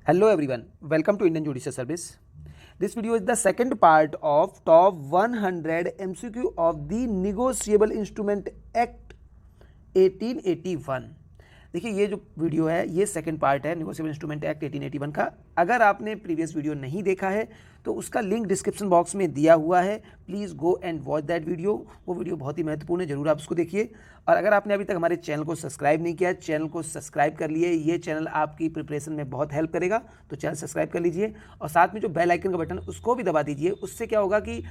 Hello everyone, welcome to Indian Judicial Service. This video is the second part of top 100 MCQ of the Negotiable Instrument Act 1881. देखिए ये जो video है ये second part है negotiable instrument act 1881 का। अगर आपने प्रीवियस वीडियो नहीं देखा है तो उसका लिंक डिस्क्रिप्शन बॉक्स में दिया हुआ है, please go and watch that video. वो वीडियो बहुत ही महत्वपूर्ण है, जरूर आप उसको देखिए। और अगर आपने अभी तक हमारे चैनल को सब्सक्राइब नहीं किया, चैनल को सब्सक्राइब कर लिए। ये चैनल आपकी प्रिपरेशन में बहुत हेल्प करेगा, तो चैनल सब्सक्राइब कर लीजिए और साथ में जो बेल आइकन का बटन उसको भी दबा दीजिए। उससे क्या होगा कि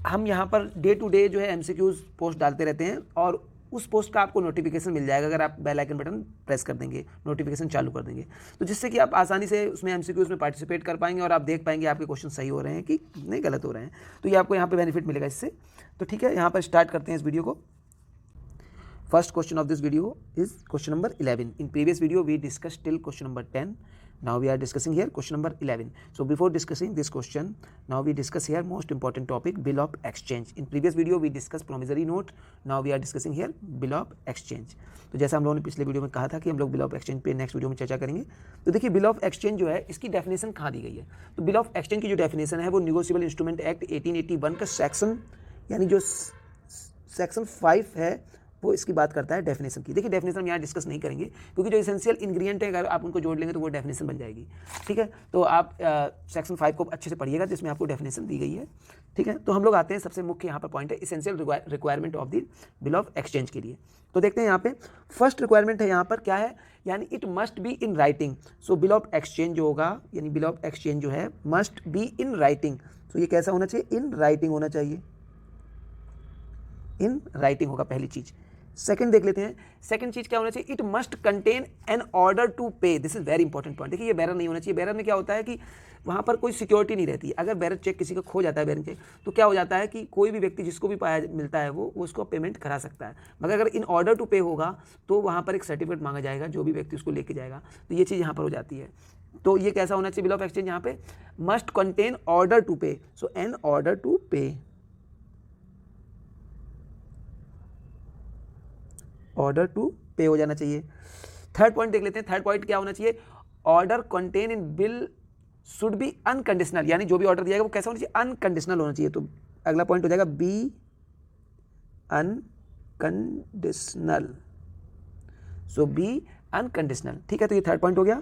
हम यहाँ पर डे टू डे जो है MCQs पोस्ट डालते रहते हैं और उस पोस्ट का आपको नोटिफिकेशन मिल जाएगा अगर आप बेल आइकन बटन प्रेस कर देंगे, नोटिफिकेशन चालू कर देंगे, तो जिससे कि आप आसानी से उसमें MCQs में पार्टिसिपेट कर पाएंगे और आप देख पाएंगे आपके क्वेश्चन सही हो रहे हैं कि नहीं गलत हो रहे हैं। तो ये आपको यहाँ पे बेनिफिट मिलेगा इससे। तो ठीक है, यहाँ पर स्टार्ट करते हैं इस वीडियो को। First question of this video is question number 11. In previous video we discussed till question number 10. Now we are discussing here question number 11. So before discussing this question, now we discuss here most important topic, bill of exchange. In previous video we discussed promissory note. Now we are discussing here bill of exchange. तो जैसा हम लोगों ने पिछले video में कहा था कि हम लोग बिल ऑफ एक्सचेंज पे नेक्स्ट वीडियो में चर्चा करेंगे। तो देखिए बिल ऑफ एक्सचेंज जो है इसकी डेफिनेशन कहाँ दी गई है। तो बिल ऑफ एक्सचेंज की जो डेफिनेशन है वो निगोशिएबल इंस्ट्रूमेंट एक्ट 1881 का सेक्शन यानी जो सेक्शन 5 है वो इसकी बात करता है डेफिनेशन की। देखिए डेफिनेशन हम यहाँ डिस्कस नहीं करेंगे क्योंकि जो एसेंशियल इंग्रेडिएंट है अगर आप उनको जोड़ लेंगे तो वो डेफिनेशन बन जाएगी। ठीक है, तो आप सेक्शन 5 को अच्छे से पढ़िएगा जिसमें आपको डेफिनेशन दी गई है। ठीक है, तो हम लोग आते हैं सबसे मुख्य यहाँ पर पॉइंट है essential requirement of the bill of exchange के लिए। तो देखते हैं यहाँ पे फर्स्ट रिक्वायरमेंट है यहाँ पर क्या है, यानी it must be in writing. So bill of exchange जो होगा यानी बिल ऑफ एक्सचेंज जो है मस्ट बी इन राइटिंग। तो ये कैसा होना चाहिए, इन राइटिंग होना चाहिए, इन राइटिंग होगा पहली चीज। सेकंड देख लेते हैं, सेकंड चीज क्या होना चाहिए, it must contain an order to pay. This is very important point. देखिए ये बैरर नहीं होना चाहिए। बैरर में क्या होता है कि वहां पर कोई सिक्योरिटी नहीं रहती। अगर बैरर चेक किसी का खो जाता है, बैरर चेक, तो क्या हो जाता है कि कोई भी व्यक्ति जिसको भी पाया मिलता है वो उसको पेमेंट करा सकता है। मगर अगर इन ऑर्डर टू पे होगा तो वहां पर एक सर्टिफिकेट मांगा जाएगा, जो भी व्यक्ति उसको लेके जाएगा, तो ये चीज़ यहाँ पर हो जाती है। तो ये कैसा होना चाहिए बिल ऑफ एक्सचेंज, यहाँ पे मस्ट कंटेन ऑर्डर टू पे। सो एन ऑर्डर टू पे, ऑर्डर टू पे हो जाना चाहिए। थर्ड पॉइंट देख लेते हैं। थर्ड पॉइंट क्या होना चाहिए, order contain in bill should be unconditional. यानी जो भी ऑर्डर दिया गया वो कैसा होना चाहिए, अनकंडीशनल होना चाहिए। तो अगला पॉइंट हो जाएगा बी अनकंडीशनल। सो बी अनकंडीशनल। ठीक है, तो ये थर्ड पॉइंट हो गया।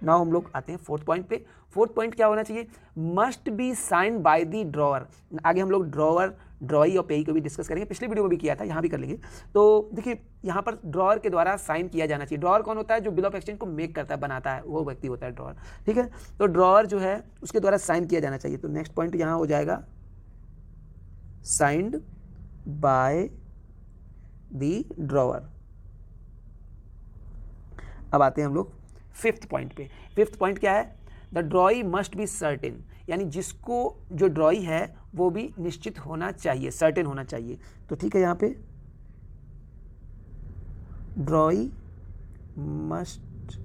नाउ हम लोग आते हैं फोर्थ पॉइंट पे। फोर्थ पॉइंट क्या होना चाहिए, must be sign by the drawer. आगे हम लोग ड्रॉअर, ड्रॉई और पेई को भी डिस्कस करेंगे, पिछले वीडियो में भी किया था, यहाँ भी कर लेंगे। तो देखिए यहाँ पर ड्रॉअर के द्वारा साइन किया जाना चाहिए। ड्रॉअर कौन होता है, जो बिल ऑफ एक्सचेंज को मेक करता है, बनाता है, वो व्यक्ति होता है ड्रॉअर। ठीक है, तो ड्रॉअर जो है उसके द्वारा साइन किया जाना चाहिए। तो नेक्स्ट पॉइंट यहाँ हो जाएगा साइंड बाय द ड्रॉअर। अब आते हैं हम लोग फिफ्थ पॉइंट पे। फिफ्थ पॉइंट क्या है, द ड्रॉई मस्ट बी सर्टेन। यानी जिसको जो ड्रॉई है वो भी निश्चित होना चाहिए, सर्टेन होना चाहिए। तो ठीक है, यहाँ पे ड्रॉई मस्ट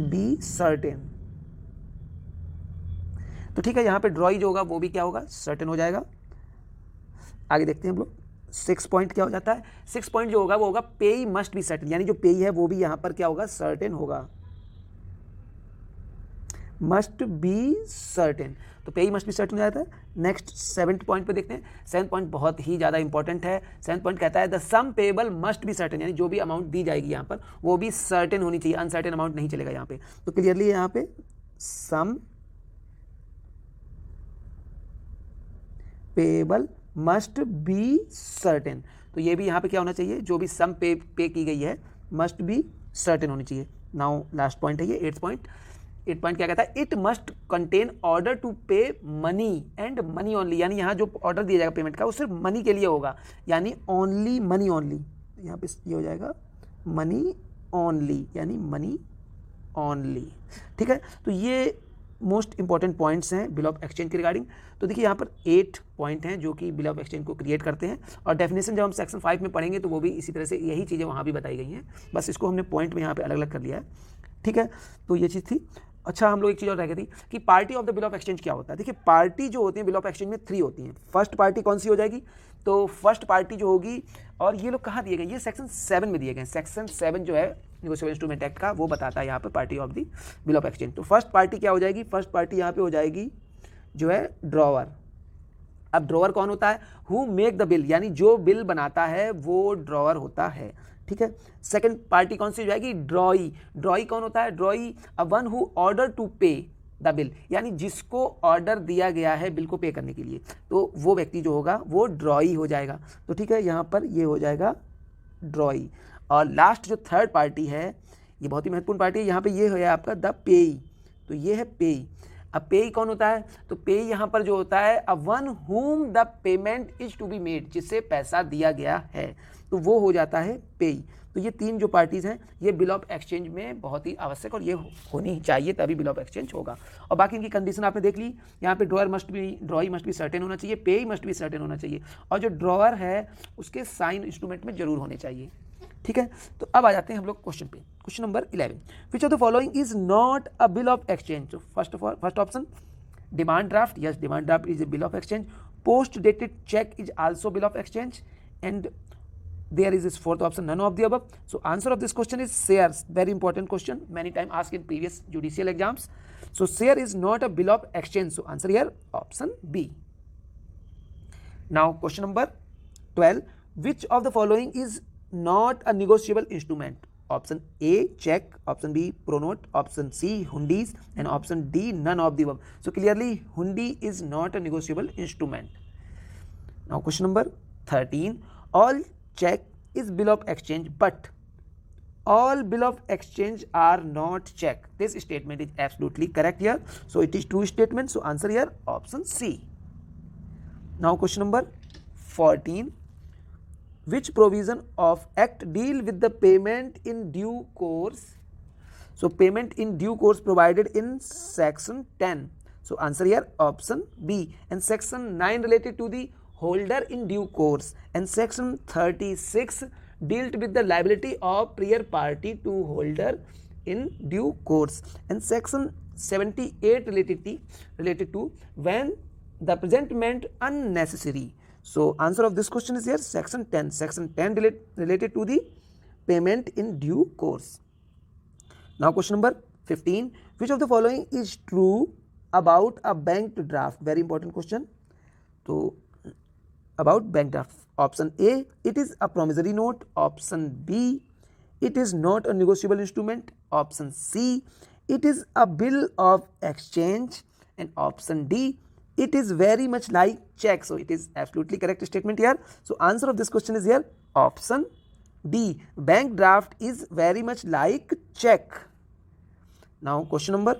बी सर्टेन। तो ठीक है, यहाँ पे ड्रॉई जो होगा वो भी क्या होगा, सर्टेन हो जाएगा। आगे देखते हैं हम लोग। 6 पॉइंट क्या हो जाता है, 6 पॉइंट जो होगा वो होगा पेई मस्ट बी सर्टेन। यानी जो पेई है वो भी यहाँ पर क्या होगा, सर्टेन होगा, मस्ट बी सर्टेन। तो पेई मस्ट बी सर्टेन हो जाता है। नेक्स्ट 7th पॉइंट पे देखते हैं। 7th पॉइंट बहुत ही ज़्यादा इंपॉर्टेंट है। 7th पॉइंट कहता है the sum payable must be certain. यानी जो भी अमाउंट दी जाएगी यहाँ पर वो भी सर्टेन होनी चाहिए, अनसर्टेन अमाउंट नहीं चलेगा यहाँ पे। तो क्लियरली यहाँ पे सम पेबल मस्ट बी सर्टेन। तो ये भी यहाँ पे क्या होना चाहिए, जो भी सम पे की गई है मस्ट बी सर्टेन होनी चाहिए। नाउ लास्ट पॉइंट है ये 8th पॉइंट। 8th पॉइंट क्या कहता है, it must contain order to pay money and money only. यानी यहाँ जो ऑर्डर दिया जाएगा पेमेंट का वो सिर्फ मनी के लिए होगा, यानी ओनली मनी ओनली। यहाँ पे ये हो जाएगा मनी ओनली, यानी मनी ओनली। ठीक है, तो ये मोस्ट इंपॉर्टेंट पॉइंट्स हैं बिल ऑफ एक्सचेंज के रिगार्डिंग। तो देखिए यहाँ पर 8 पॉइंट हैं जो कि बिल ऑफ एक्सचेंज को क्रिएट करते हैं, और डेफिनेशन जब हम सेक्शन 5 में पढ़ेंगे तो वो भी इसी तरह से यही चीज़ें वहाँ भी बताई गई हैं, बस इसको हमने पॉइंट में यहाँ पे अलग अलग कर लिया है। ठीक है, तो ये चीज़ थी। अच्छा, हम लोग एक चीज़ और रह गई थी कि party of the bill of exchange क्या होता है। देखिए पार्टी जो होती है बिल ऑफ एक्सचेंज में 3 होती हैं। फर्स्ट पार्टी कौन सी हो जाएगी, तो फर्स्ट पार्टी जो होगी, और ये लोग कहाँ दिए गए, ये सेक्शन 7 में दिए गए। सेक्शन 7 जो है निगोशिएबल इंस्ट्रूमेंट एक्ट का, वो बताता है यहाँ पे party of the bill of exchange. तो फर्स्ट पार्टी क्या हो जाएगी, फर्स्ट पार्टी यहाँ पे हो जाएगी जो है ड्रॉवर। अब ड्रॉवर कौन होता है, हु मेक द बिल, यानी जो बिल बनाता है वो ड्रॉवर होता है, ठीक है। सेकंड पार्टी कौन सी हो जाएगी, ड्रॉई। ड्रॉई कौन होता है, drawee a one who order to pay the bill, यानी जिसको ऑर्डर दिया गया है बिल को पे करने के लिए, तो वो व्यक्ति जो होगा वो ड्रॉई हो जाएगा। तो ठीक है, यहाँ पर ये हो जाएगा ड्रॉई। और लास्ट जो थर्ड पार्टी है, ये बहुत ही महत्वपूर्ण पार्टी है, यहाँ पे ये है आपका द पेई। तो ये है पेई। अब पेई कौन होता है, तो पेई यहाँ पर जो होता है a one whom the payment is to be made, जिससे पैसा दिया गया है, तो वो हो जाता है पेई। तो ये तीन जो पार्टीज हैं ये बिल ऑफ एक्सचेंज में बहुत ही आवश्यक और ये होनी ही चाहिए, तभी बिल ऑफ एक्सचेंज होगा। और बाकी इनकी कंडीशन आपने देख ली, यहाँ पे drawer must be, ड्रॉई must be certain होना चाहिए, पेई मस्ट बी सर्टेन होना चाहिए, और जो ड्रॉअर है उसके साइन इंस्ट्रूमेंट में जरूर होने चाहिए, ठीक है। तो अब आ जाते हैं हम लोग क्वेश्चन पे, question number 11, which of the following is not a bill of exchange. तो first option demand draft, yes demand draft is a bill of exchange. Post dated cheque is also bill of exchange, and there is this fourth option, none of the above. So answer of this question is shares, very important question, many time asked in previous judicial exams. So share is not a bill of exchange, so answer here option B. Now question number 12, which of the following is not a negotiable instrument? Option A check, option B pronote, option C hundis, and option D none of the above. So clearly hundi is not a negotiable instrument. Now question number 13, all check is bill of exchange, but all bill of exchange are not check. This statement is absolutely correct here, so it is true statement, so answer here option C. Now question number 14, which provision of act deal with the payment in due course? So payment in due course provided in section 10, so answer here option B, and section 9 related to the holder in due course, and section 36 dealt with the liability of prior party to holder in due course, and section 78 related to when the presentment unnecessary. So answer of this question is here section 10. Section 10 related to the payment in due course. Now question number 15, which of the following is true about a bank draft? Very important question. So about bank draft, option A, it is a promissory note, option B, it is not a negotiable instrument, option C, it is a bill of exchange, and option D, it is very much like check. So it is absolutely correct statement here, so answer of this question is here option D, bank draft is very much like check. Now question number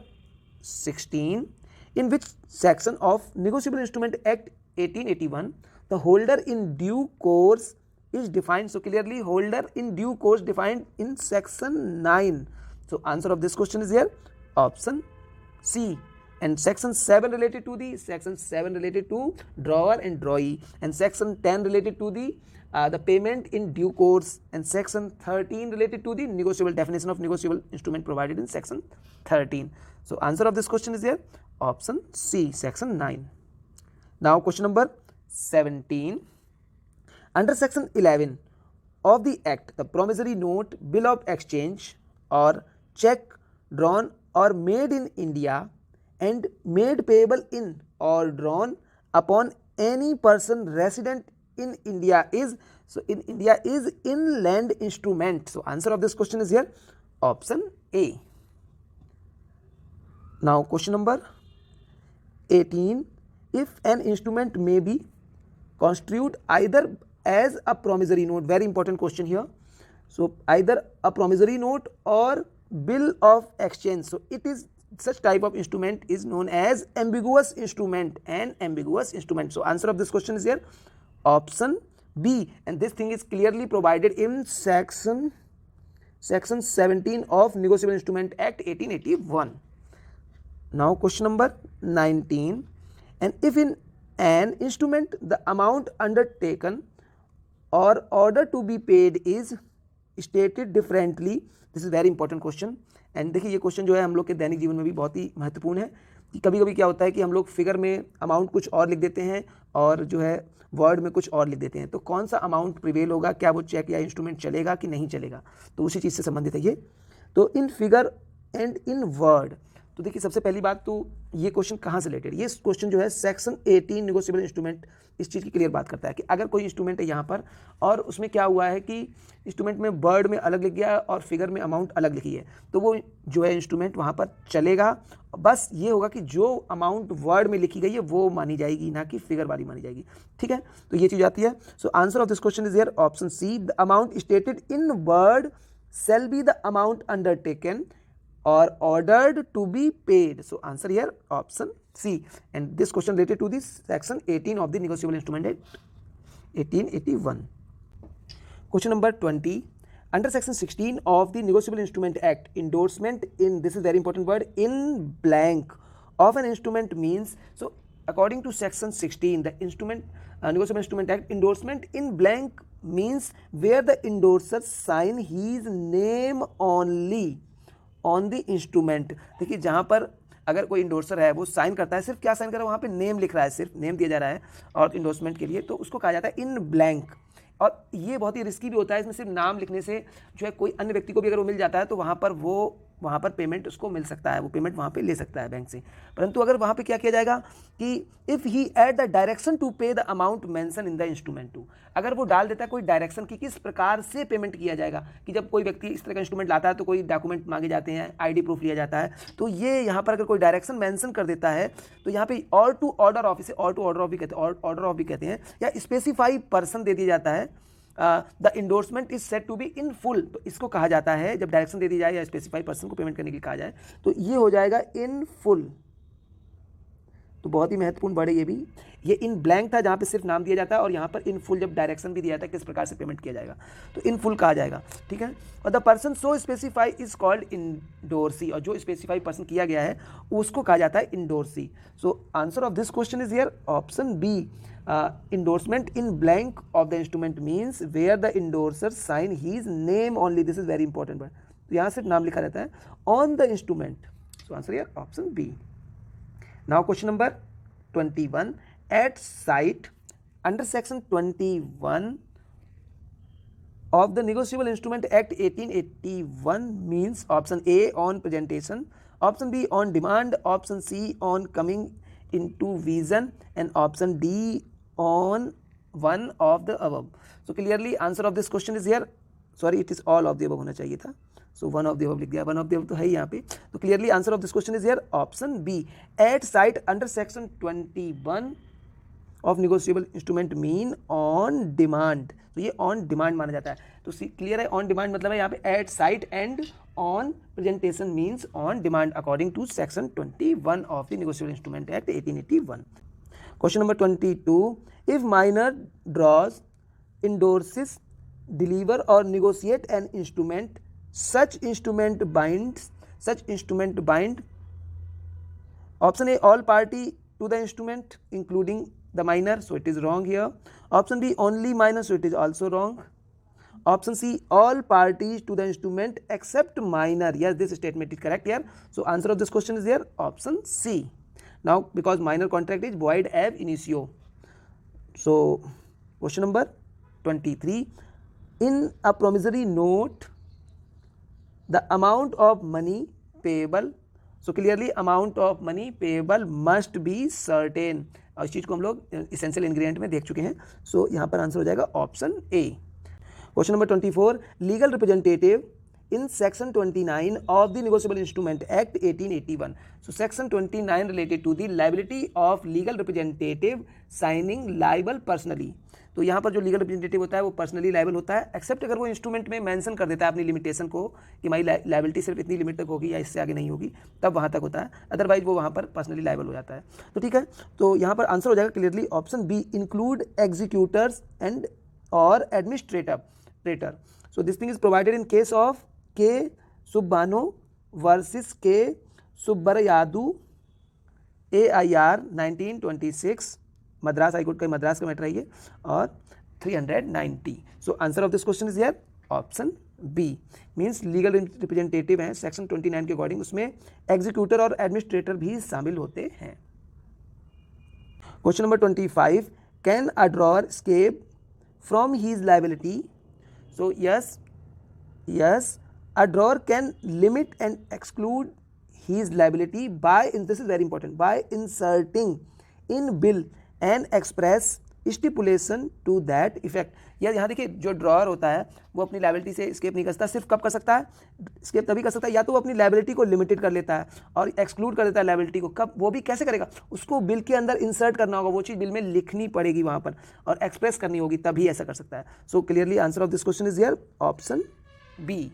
16, in which section of Negotiable Instrument Act 1881 the holder in due course is defined? So clearly holder in due course defined in section 9, so answer of this question is here option C. And section 7 related to drawer and drawee, and section 10 related to the payment in due course, and section 13 related to the negotiable, definition of negotiable instrument provided in section 13. So answer of this question is here option C, section 9. Now question number 17, under section 11 of the act, the promissory note, bill of exchange or check drawn or made in India and made payable in or drawn upon any person resident in India is, so in India is inland instrument. So answer of this question is here option A. Now question number 18, if an instrument may be construed either as a promissory note, very important question here, so either a promissory note or bill of exchange, so it is such type of instrument is known as ambiguous instrument, and ambiguous instrument. So answer of this question is here option B, and this thing is clearly provided in section 17 of Negotiable Instrument Act 1881. Now question number 19, and if in an instrument the amount undertaken or order to be paid is stated differently, this is very important question, and देखिए ये question जो है हम लोग के दैनिक जीवन में भी बहुत ही महत्वपूर्ण है कि कभी कभी क्या होता है कि हम लोग फिगर में अमाउंट कुछ और लिख देते हैं और जो है वर्ड में कुछ और लिख देते हैं। तो कौन सा अमाउंट प्रिवेल होगा, क्या वो चेक या इंस्ट्रूमेंट चलेगा कि नहीं चलेगा, तो उसी चीज़ से संबंधित है ये। तो in figure and in word, तो देखिए सबसे पहली बात तो ये क्वेश्चन कहाँ से रिलेटेड, ये क्वेश्चन जो है सेक्शन 18 निगोशिएबल इंस्ट्रूमेंट इस चीज़ की क्लियर बात करता है कि अगर कोई इंस्ट्रूमेंट है यहाँ पर और उसमें क्या हुआ है कि इंस्ट्रूमेंट में वर्ड में अलग लिख गया और फिगर में अमाउंट अलग लिखी है, तो वो जो है इंस्ट्रूमेंट वहाँ पर चलेगा। बस ये होगा कि जो अमाउंट वर्ड में लिखी गई है वो मानी जाएगी, ना कि फिगर वाली मानी जाएगी। ठीक है, तो ये चीज़ आती है। So answer of this question is here option C, the amount stated in word shall be the amount undertaken or ordered to be paid. So answer here option C, and this question related to this section 18 of the Negotiable Instrument Act 1881. Question number 20. Under section 16 of the Negotiable Instrument Act, endorsement in, this is very important word, in blank of an instrument means, so according to section 16 the instrument Negotiable Instrument Act, endorsement in blank means where the endorser sign his name only on the instrument. देखिए जहाँ पर अगर कोई इंडोर्सर है वो sign करता है, सिर्फ क्या साइन कर रहा है, वहाँ पे नेम लिख रहा है, सिर्फ नेम दिया जा रहा है और इंडोर्समेंट के लिए, तो उसको कहा जाता है इन ब्लैंक। और ये बहुत ही रिस्की भी होता है, इसमें सिर्फ नाम लिखने से जो है कोई अन्य व्यक्ति को भी अगर वो मिल जाता है तो वहाँ पर पेमेंट उसको मिल सकता है, वो पेमेंट वहाँ पे ले सकता है बैंक से। परंतु अगर वहाँ पे क्या किया जाएगा कि if he add the direction to pay the amount mention in the instrument to, अगर वो डाल देता है कोई डायरेक्शन की किस प्रकार से पेमेंट किया जाएगा, कि जब कोई व्यक्ति इस तरह का इंस्ट्रूमेंट लाता है तो कोई डॉक्यूमेंट मांगे जाते हैं, आईडी प्रूफ लिया जाता है, तो ये यहाँ पर अगर कोई डायरेक्शन मेंशन कर देता है तो यहाँ पे और टू ऑर्डर ऑफ, इसे और टू ऑर्डर ऑफ भी कहते हैं, ऑर्डर ऑफ भी कहते हैं, या स्पेसिफाई पर्सन दे दिया जाता है, the endorsement is said to be in full, तो इसको कहा जाता है जब डायरेक्शन दे दी जाए या स्पेसिफाई पर्सन को पेमेंट करने के लिए कहा जाए तो ये हो जाएगा इन फुल। तो बहुत ही महत्वपूर्ण वर्ड है ये भी। ये इन ब्लैंक था जहाँ पे सिर्फ नाम दिया जाता है, और यहाँ पर इन फुल जब डायरेक्शन भी दिया जाता है किस प्रकार से पेमेंट किया जाएगा तो इन फुल कहा जाएगा। ठीक है, और the person so specify is called endorsee, और जो स्पेसिफाई पर्सन किया गया है उसको कहा जाता है endorsee. So answer of this question is here option B, endorsement in blank of the instrument means where the endorser sign his name only, this is very important word, तो यहाँ सिर्फ नाम लिखा रहता है on the instrument, so answer here option B. Now question number 21, at site under section 21 of the Negotiable Instrument Act 1881 means option A on presentation, option B on demand, option C on coming into vision, and option D on one of the above. So clearly answer of this question is here, sorry it is all of the above होना चाहिए था, so one of the above लिख दिया, one of the above तो है यहाँ पे। तो clearly answer of this question is here option B, at site under section 21 of negotiable instrument mean on demand, तो ये on demand माना जाता है। तो क्लियर है, on demand मतलब है यहाँ पे at site and on presentation means on demand according to section 21 of the Negotiable Instrument Act 1881. Question number 22, if minor draws, endorses, deliver or negotiate an instrument, such instrument bind, option A all party to the instrument including the minor, so it is wrong here. Option B only minor, so it is also wrong. Option C all parties to the instrument except minor, yes this statement is correct here. So answer of this question is here option C. Now because minor contract is void ab initio. So question number 23, in a promissory note the amount of money payable, so clearly amount of money payable must be certain, और इस चीज़ को हम लोग essential ingredient में देख चुके हैं। सो यहाँ पर आंसर हो जाएगा option A. Question number 24, legal representative in section 29 of the Negotiable Instrument Act 1881. So section 29 related to the liability of legal representative signing liable personally. तो यहाँ पर जो लीगल रिप्रेजेंटेटिव होता है वो पर्सनली लाइबल होता है, एक्सेप्ट अगर वो इंस्ट्रूमेंट में मेंशन कर देता है अपनी लिमिटेशन को कि हमारी लाइबिलिटी सिर्फ इतनी लिमिट तक होगी या इससे आगे नहीं होगी, तब वहाँ तक होता है, अदरवाइज वो वहाँ पर पर्सनली लाइबल हो जाता है। तो ठीक है, तो यहाँ पर आंसर हो जाएगा clearly option B, include executors and और administrator. So this thing is provided in case of K Subbano versus के सुब्बरयादू AIR 1926, मद्रास हाईकोर्ट का मद्रास का मैटर है ये, और 390। So answer of this question is here option B, means legal representative हैं section 29 के according, उसमें एग्जीक्यूटर और एडमिनिस्ट्रेटर भी शामिल होते हैं। Question number 25, can a drawer escape from his liability? So yes, a drawer can limit and exclude his liability by, this is very important, by inserting in bill an express stipulation to that effect. या यहाँ देखिए जो drawer होता है वो अपनी liability से escape नहीं कर सकता, सिर्फ कब कर सकता है? स्केप तभी कर सकता है या तो वो अपनी लाइबिलिटी को लिमिटेड कर लेता है और एक्सक्लूड कर देता है लाइबिलिटी को। कब? वो भी कैसे करेगा? उसको बिल के अंदर इंसर्ट करना होगा, वो चीज़ बिल में लिखनी पड़ेगी वहाँ पर और एक्सप्रेस करनी होगी, तभी ऐसा कर सकता है। So clearly answer of this question is here option B.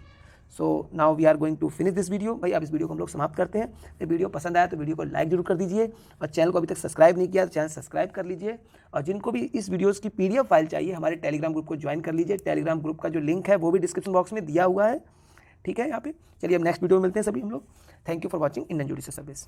So now we are going to finish this video. भाई अब इस वीडियो को हम लोग समाप्त करते हैं। ये वीडियो पसंद आया तो वीडियो को लाइक जरूर कर दीजिए और चैनल को अभी तक सब्सक्राइब नहीं किया तो चैनल सब्सक्राइब कर लीजिए। और जिनको भी इस वीडियोस की PDF फाइल चाहिए हमारे टेलीग्राम ग्रुप को ज्वाइन कर लीजिए। टेलीग्राम ग्रुप का जो लिंक है वो भी डिस्क्रिप्शन बॉक्स में दिया हुआ है, ठीक है यहाँ पे। चलिए अब नेक्स्ट वीडियो में मिलते हैं सभी हम लोग। Thank you for watching Indian judicial service.